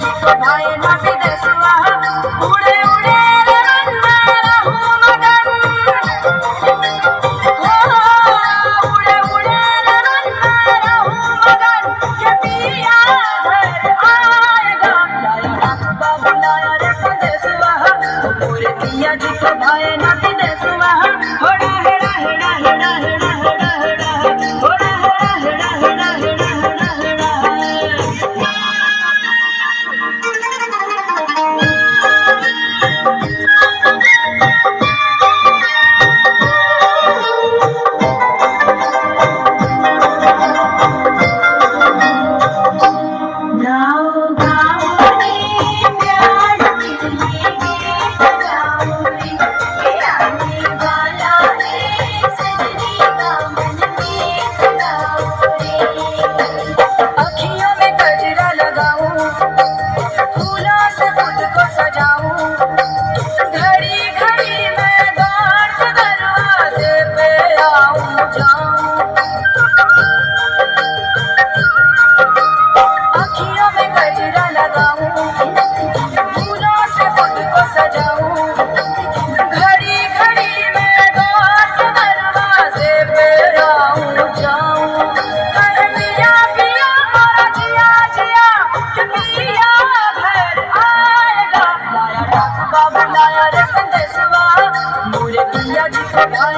जी को भाई ना विदेशवा उड़े उड़े रे रन्ना रहूं मगन हो उड़े उड़े रे रन्ना रहूं मगन के पिया घर आएगा लाया डाक बाबू लाया रे संदेशवा मोरे पिया जी को भाई ना विदेशवा होड़ा हेड़ा हेड़ा हेड़ा हेड़ा हेड़ा हेड़ा होड़ा हेड़ा हेड़ा हेड़ा हेड़ा हेड़ा हेड़ा गाओ गाओ रे प्यार के गीत गाओ रे ये आने वाला है सजनी का मन गीत गाओ रे अखियों में गजरा लगाऊं फूलों से खुद को सजाऊं घड़ी घड़ी मैं दौड़ के दरवाजे पे आऊं जाऊं अखियों में गजरा लगाऊं फूलों से खुद को सजाऊं घड़ी घड़ी मैं दौड़ के दरवाजे पे आऊं जाऊं कर पिया पिया और जिया जिया कि पिया घर आएगा लाया डाक बाबू लाया रे संदेशवा मोरे पिया जी को भाई